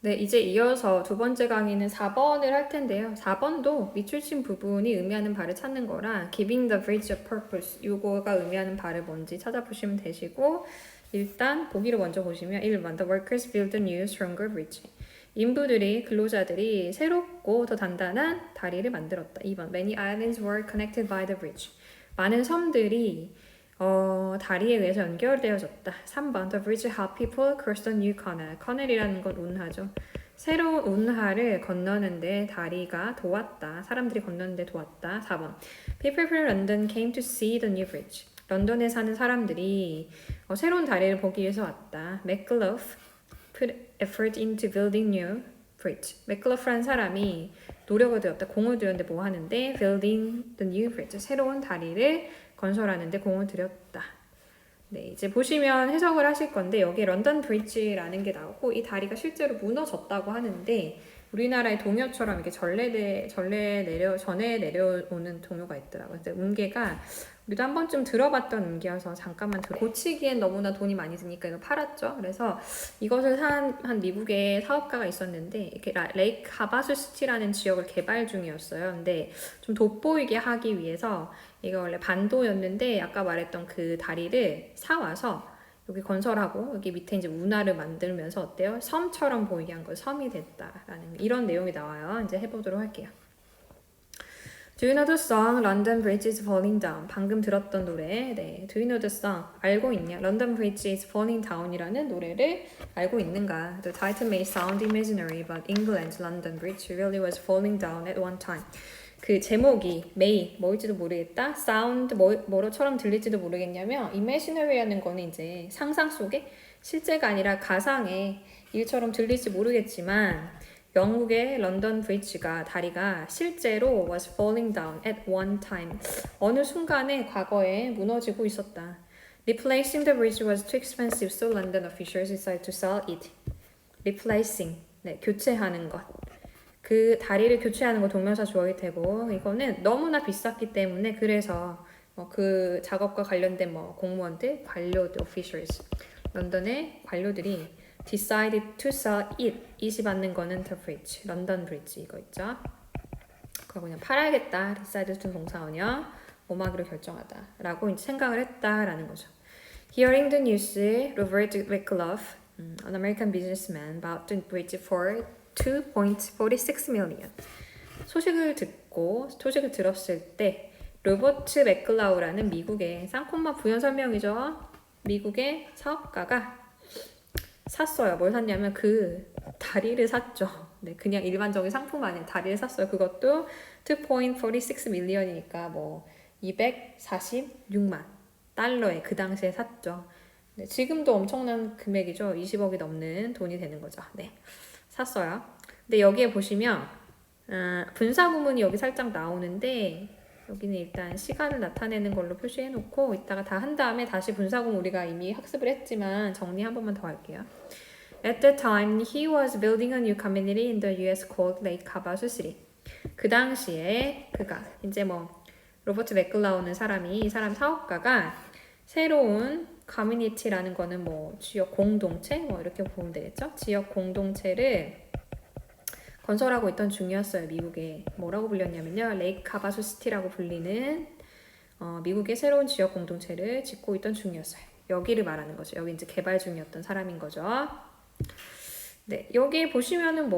네, 이제 이어서 두 번째 강의는 4번을 할 텐데요. 4번도 밑줄친 부분이 의미하는 바를 찾는 거라 giving the bridge a purpose 요거가 의미하는 바를 뭔지 찾아보시면 되시고 일단 보기를 먼저 보시면 1번 The workers build a new, stronger bridge 인부들이, 근로자들이 새롭고 더 단단한 다리를 만들었다. 2번 Many islands were connected by the bridge 많은 섬들이 다리에 의해서 연결되어졌다. 3번 The bridge helped people cross the new canal. 커넬이라는 건 운하죠. 새로운 운하를 건너는데 다리가 도왔다. 사람들이 건너는데 도왔다. 4번 People from London came to see the new bridge. 런던에 사는 사람들이 새로운 다리를 보기 위해서 왔다. 맥글러프 put effort into building new bridge. 맥글러프라는 사람이 노력을 들였다. 공을 들였는데 뭐 하는데? Building the new bridge. 새로운 다리를 건설하는데 공을 들였다. 네, 이제 보시면 해석을 하실 건데 여기 런던 브리지라는 게 나오고 이 다리가 실제로 무너졌다고 하는데 우리나라의 동요처럼 이렇게 전에 내려오는 동요가 있더라고요. 근데 음계가 우리도 한 번쯤 들어봤던 음계여서 잠깐만 고치기엔 너무나 돈이 많이 드니까 이거 팔았죠. 그래서 이것을 산 한 미국의 사업가가 있었는데 이렇게 레이크 하바스시티라는 지역을 개발 중이었어요. 근데 좀 돋보이게 하기 위해서 이거 원래 반도였는데 아까 말했던 그 다리를 사와서 여기 건설하고 여기 밑에 이제 운하를 만들면서 어때요? 섬처럼 보이게 한 거 섬이 됐다라는 이런 내용이 나와요. 이제 해보도록 할게요. Do you know the song London Bridge is Falling Down? 방금 들었던 노래. 네, Do you know the song? 알고 있냐? London Bridge is Falling Down이라는 노래를 알고 있는가? The title may sound imaginary, but England's London Bridge really was falling down at one time. 그 제목이 may 뭐일지도 모르겠다. sound 뭐로처럼 들릴지도 모르겠냐면 imaginary라는 거는 이제 상상 속에 실제가 아니라 가상의 일처럼 들릴지 모르겠지만 영국의 런던 브리지가 다리가 실제로 was falling down at one time. 어느 순간에 과거에 무너지고 있었다. Replacing the bridge was too expensive, so London officials decided to sell it. Replacing, 네, 교체하는 것. 그 다리를 교체하는 거 동명사 주어이 되고 이거는 너무나 비쌌기 때문에 그래서 그 작업과 관련된 공무원들, 관료들, officials, 런던의 관료들이 decided to sell it. it이 받는 거는 the bridge, 런던 브리지 이거 있죠. 그거 그냥 팔아야겠다. decide to 동사원형 오막으로 결정하다 라고 이제 생각을 했다라는 거죠. Hearing the news, Robert Wycliffe, an American businessman, bought the bridge for 2.46 million. 소식을 들었을 때 로버트 맥클라우라는 미국의 쌍콤마 부연 설명이죠. 미국의 사업가가 샀어요. 뭘 샀냐면 그 다리를 샀죠. 네, 그냥 일반적인 상품 아니에요. 다리를 샀어요. 그것도 2.46 million이니까 246만 달러에 그 당시에 샀죠. 네, 지금도 엄청난 금액이죠. 20억이 넘는 돈이 되는 거죠. 네, 샀어요. 근데 여기에 보시면 분사 구문이 여기 살짝 나오는데 여기는 일단 시간을 나타내는 걸로 표시해 놓고 이따가 다 한 다음에 다시 분사구문 우리가 이미 학습을 했지만 정리 한 번만 더 할게요. At that time, he was building a new community in the US called Lake Havasu City. 그 당시에 그가 이제 로버트 맥클라우는 이 사람 사업가가 새로운 커뮤니티라는 거는 지역 공동체 이렇게 보면 되겠죠? 지역 공동체를 건설하고 있던 중이었어요. 미국에 뭐라고 불렸냐면요, 레이크 하바수 시티라고 불리는 미국의 새로운 지역 공동체를 짓고 있던 중이었어요. 여기를 말하는 거죠. 여기 이제 개발 중이었던 사람인 거죠. 네, 여기 보시면은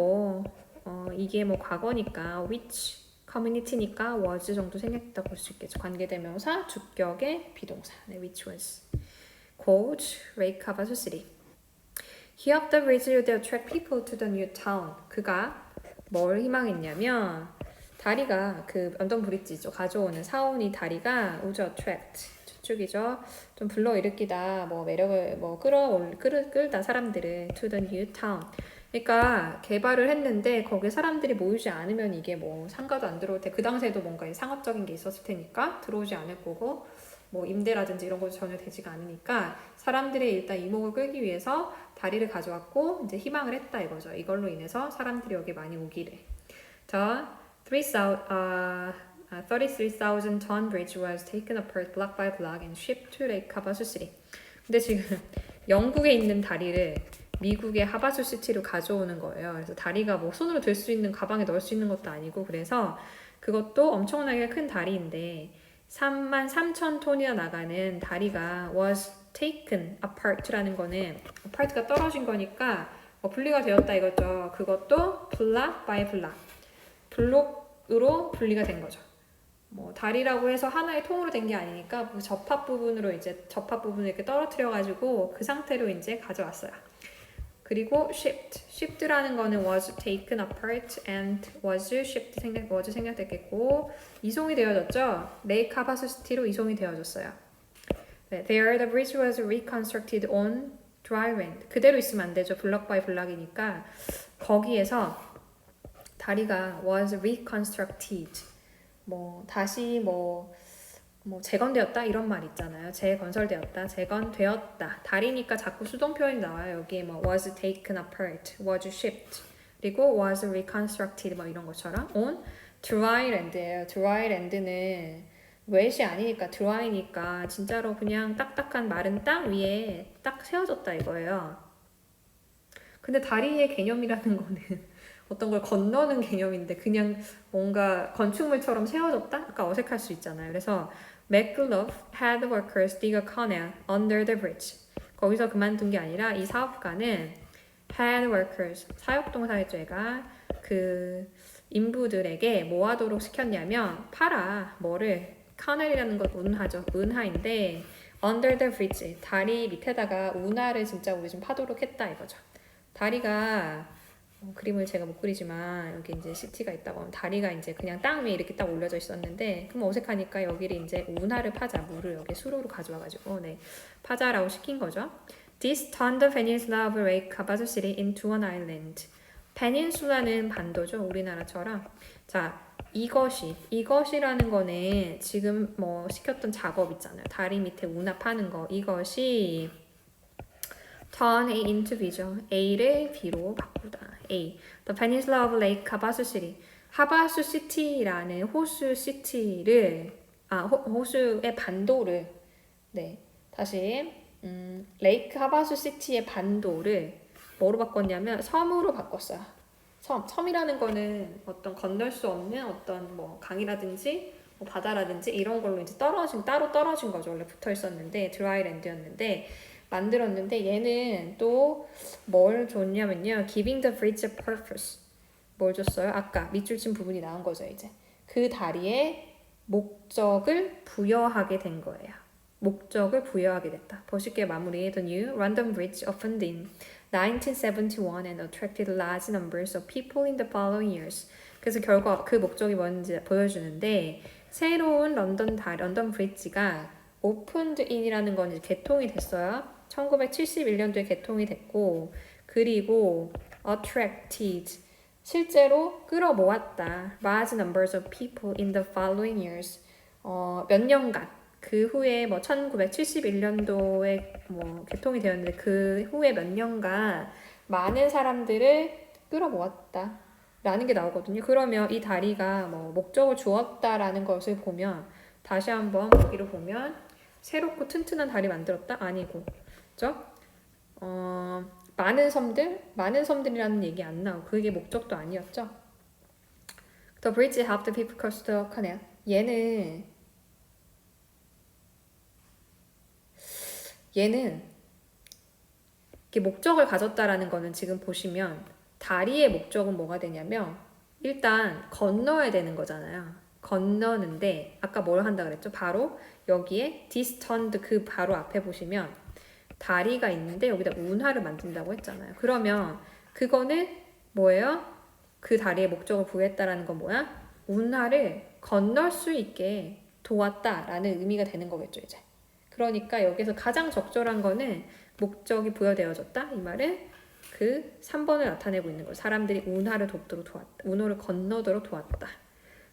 이게 과거니까 which community니까 was 정도 생겼다고 볼 수 있겠죠. 관계대명사, 주격의 비동사. 네, which was called Lake Havasu City. He helped the bridge to attract people to the new town. 그가 뭘 희망했냐면 다리가 그 런던 브릿지죠. 가져오는 사온이 다리가 would attract 저쪽이죠. 좀 불러일으키다 매력을 끌다 사람들을 to the new town. 그러니까 개발을 했는데 거기에 사람들이 모이지 않으면 이게 상가도 안 들어올 테 그 당시에도 뭔가 상업적인 게 있었을 테니까 들어오지 않을 거고 임대라든지 이런 거 전혀 되지가 않으니까 사람들의 일단 이목을 끌기 위해서 다리를 가져왔고 이제 희망을 했다 이거죠. 이걸로 인해서 사람들이 여기 많이 오기를. The 33,000 ton bridge was taken apart block by block and shipped to Lake Havasu City. 근데 지금 영국에 있는 다리를 미국의 하바수 시티로 가져오는 거예요. 그래서 다리가 뭐 손으로 들 수 있는 가방에 넣을 수 있는 것도 아니고 그래서 그것도 엄청나게 큰 다리인데 33,000톤이나 나가는 다리가 was taken apart라는 거는 apart가 떨어진 거니까 분리가 되었다 이거죠. 그것도 block by block 블록으로 분리가 된 거죠. 뭐 다리라고 해서 하나의 통으로 된 게 아니니까 그 접합 부분으로 이제 접합 부분을 이렇게 떨어뜨려 가지고 그 상태로 이제 가져왔어요. 그리고 shipped라는 거는 was taken apart and was shipped was 생략됐겠고 이송이 되어졌죠. 레이크 하바수 시티로 이송이 되어졌어요. 네, there the bridge was reconstructed on dry land. 그대로 있으면 안 되죠. 블럭 바이 블럭이니까 거기에서 다리가 was reconstructed. 뭐 다시 뭐 재건되었다 이런 말 있잖아요. 재건설되었다, 재건되었다. 다리니까 자꾸 수동 표현이 나와요. 여기에 뭐 was taken apart, was shipped, 그리고 was reconstructed 뭐 이런 것처럼 on dry land예요. dry land는 wet이 아니니까 dry니까 진짜로 그냥 딱딱한 마른 땅 위에 딱 세워졌다 이거예요. 근데 다리의 개념이라는 거는 어떤 걸 건너는 개념인데 그냥 뭔가 건축물처럼 세워졌다? 약간 어색할 수 있잖아요. 그래서 McLove had workers dig a canal under the bridge. 거기서 그만둔 게 아니라 이 사업가는 had workers, 사역동사였죠. 얘가 그 인부들에게 뭐 하도록 시켰냐면 팔아 뭐를 canal이라는 건 운하죠. 운하인데 under the bridge, 다리 밑에다가 운하를 진짜 우리 좀 파도록 했다 이거죠. 다리가 그림을 제가 못 그리지만 여기 이제 시티가 있다고 하면 다리가 이제 그냥 땅 위에 이렇게 딱 올려져 있었는데 그럼 어색하니까 여기를 이제 운하를 파자 물을 여기 수로로 가져와가지고 네 파자라고 시킨 거죠. This turned the peninsula of Lake Havasu City into an island. 페닌슐라는 반도죠. 우리나라처럼. 자 이것이라는 거는 지금 뭐 시켰던 작업 있잖아요. 다리 밑에 운하 파는 거 이것이 turn A into B죠. A를 B로 바꾸다. A. The peninsula of Lake Havasu City. 하바수 시티라는 호수 시티를 호수의 반도를 네 다시 레이크 하바수 시티의 반도를 뭐로 바꿨냐면 섬으로 바꿨어요. 섬이라는 거는 어떤 건널 수 없는 어떤 뭐 강이라든지 뭐 바다라든지 이런 걸로 이제 따로 떨어진 거죠. 원래 붙어 있었는데 드라이랜드였는데. 만들었는데 얘는 또 뭘 줬냐면요. Giving the bridge a purpose. 뭘 줬어요? 아까 밑줄 친 부분이 나온 거죠. 이제 그 다리에 목적을 부여하게 된 거예요. 목적을 부여하게 됐다. 멋있게 마무리. The new random bridge opened in 1971 and attracted large numbers of people in the following years. 그래서 결과 그 목적이 뭔지 보여주는데 새로운 런던 브릿지가 opened in이라는 건 이제 개통이 됐어요. 1971년도에 개통이 됐고 그리고 attracted 실제로 끌어모았다. large numbers of people in the following years 몇 년간 그 후에 뭐 1971년도에 뭐 개통이 되었는데 그 후에 몇 년간 많은 사람들을 끌어모았다 라는 게 나오거든요. 그러면 이 다리가 뭐 목적을 주었다라는 것을 보면 다시 한번 여기를 보면 새롭고 튼튼한 다리 만들었다? 아니고 그죠? 많은 섬들이라는 얘기 안 나오고 그게 목적도 아니었죠. The bridge helped the people cross the canal. 얘는 이렇게 목적을 가졌다라는 거는 지금 보시면 다리의 목적은 뭐가 되냐면 일단 건너야 되는 거잖아요. 건너는데 아까 뭘 한다 그랬죠? 바로 여기에 디스턴드 그 바로 앞에 보시면 다리가 있는데 여기다 운하를 만든다고 했잖아요. 그러면 그거는 뭐예요? 그 다리의 목적을 부여했다라는 건 뭐야? 운하를 건널 수 있게 도왔다라는 의미가 되는 거겠죠, 이제. 그러니까 여기서 가장 적절한 거는 목적이 부여되어졌다. 이 말은 그 3번을 나타내고 있는 거예요. 사람들이 운하를 돕도록 도왔다. 운하를 건너도록 도왔다.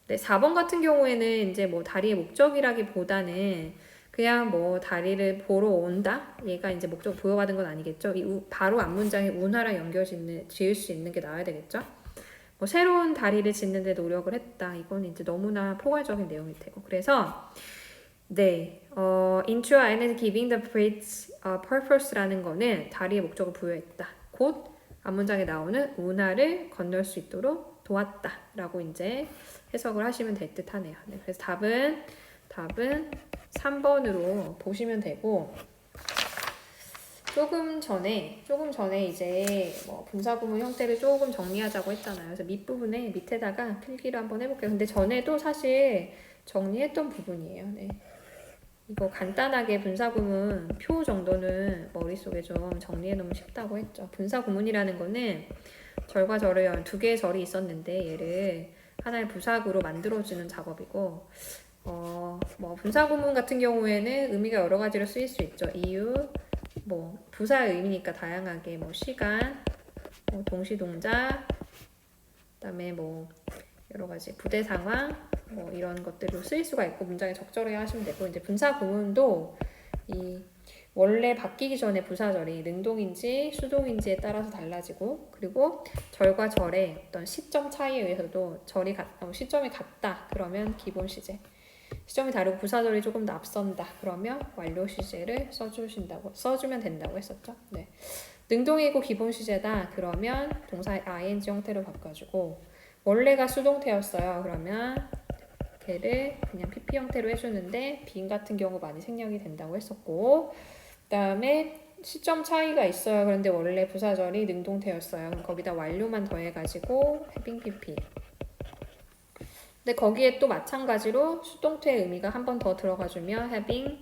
네, 4번 같은 경우에는 이제 뭐 다리의 목적이라기보다는 그냥 뭐 다리를 보러 온다? 얘가 이제 목적 부여받은 건 아니겠죠? 바로 앞문장에 운하랑 연결 지을 수 있는 게 나와야 되겠죠? 뭐 새로운 다리를 짓는 데 노력을 했다. 이건 이제 너무나 포괄적인 내용이 되고. 그래서 네, into and giving the bridge purpose라는 거는 다리의 목적을 부여했다. 곧 앞문장에 나오는 운하를 건널 수 있도록 도왔다라고 이제 해석을 하시면 될 듯하네요. 네, 그래서 답은 3번으로 보시면 되고, 조금 전에 이제 뭐 분사구문 형태를 조금 정리하자고 했잖아요. 그래서 밑에다가 필기를 한번 해볼게요. 근데 전에도 사실 정리했던 부분이에요. 네. 이거 간단하게 분사구문 표 정도는 머릿속에 좀 정리해 놓으면 쉽다고 했죠. 분사구문이라는 거는 절과 절의 두 개의 절이 있었는데 얘를 하나의 부사구로 만들어주는 작업이고, 뭐 분사구문 같은 경우에는 의미가 여러 가지로 쓰일 수 있죠. 이유, 뭐 부사의 의미니까 다양하게 뭐 시간, 뭐 동시동작, 그다음에 뭐 여러 가지 부대 상황, 뭐 이런 것들로 쓰일 수가 있고 문장에 적절히 하시면 되고, 이제 분사 구문도 이 원래 바뀌기 전에 부사절이 능동인지 수동인지에 따라서 달라지고, 그리고 절과 절의 어떤 시점 차이에 의해서도 시점이 같다 그러면 기본 시제, 시점이 다르고 부사절이 조금 더 앞선다 그러면 완료 시제를 써주면 된다고 했었죠. 네. 능동이고 기본 시제다 그러면 동사 ing 형태로 바꿔주고, 원래가 수동태였어요 그러면 걔를 그냥 pp 형태로 해주는데 빈 같은 경우 많이 생략이 된다고 했었고, 그 다음에 시점 차이가 있어요. 그런데 원래 부사절이 능동태였어요. 그럼 거기다 완료만 더해가지고 having pp. 근데 거기에 또 마찬가지로 수동태의 의미가 한 번 더 들어가주면 having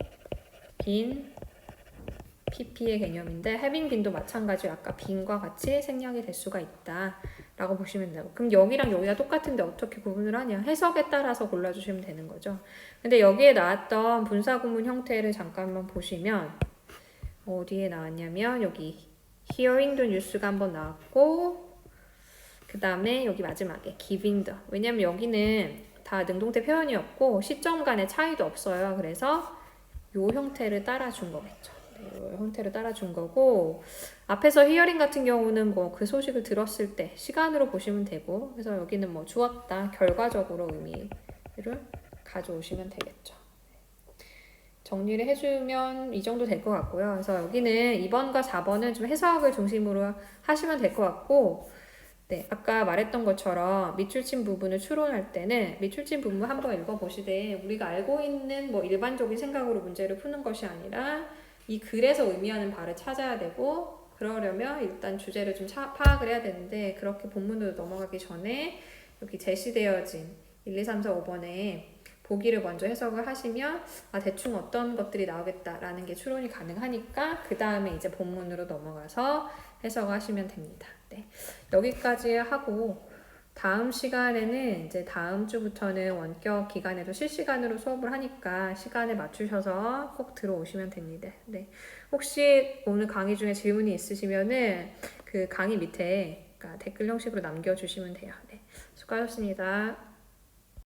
been pp의 개념인데, having been도 마찬가지로 아까 been과 같이 생략이 될 수가 있다 라고 보시면 되고, 그럼 여기랑 여기가 똑같은데 어떻게 구분을 하냐, 해석에 따라서 골라주시면 되는 거죠. 근데 여기에 나왔던 분사구문 형태를 잠깐만 보시면 어디에 나왔냐면 여기 hearing the news가 한번 나왔고, 그 다음에 여기 마지막에 giving the, 왜냐면 여기는 다 능동태 표현이었고 시점 간의 차이도 없어요. 그래서 요 형태를 따라준 거겠죠. 요 형태를 따라준 거고, 앞에서 hearing 같은 경우는 뭐 그 소식을 들었을 때 시간으로 보시면 되고, 그래서 여기는 뭐 주었다 결과적으로 의미를 가져오시면 되겠죠. 정리를 해주면 이 정도 될 것 같고요. 그래서 여기는 2번과 4번은 좀 해석을 중심으로 하시면 될 것 같고, 네, 아까 말했던 것처럼 밑줄친 부분을 추론할 때는 밑줄친 부분 한번 읽어보시되, 우리가 알고 있는 뭐 일반적인 생각으로 문제를 푸는 것이 아니라 이 글에서 의미하는 바를 찾아야 되고, 그러려면 일단 주제를 좀 파악을 해야 되는데, 그렇게 본문으로 넘어가기 전에 여기 제시되어진 1, 2, 3, 4, 5번에 보기를 먼저 해석을 하시면 대충 어떤 것들이 나오겠다라는 게 추론이 가능하니까 그 다음에 이제 본문으로 넘어가서 해석을 하시면 됩니다. 네, 여기까지 하고 다음 시간에는 이제 다음 주부터는 원격 기간에도 실시간으로 수업을 하니까 시간에 맞추셔서 꼭 들어오시면 됩니다. 네, 혹시 오늘 강의 중에 질문이 있으시면은 그 강의 밑에 댓글 형식으로 남겨주시면 돼요. 네, 수고하셨습니다.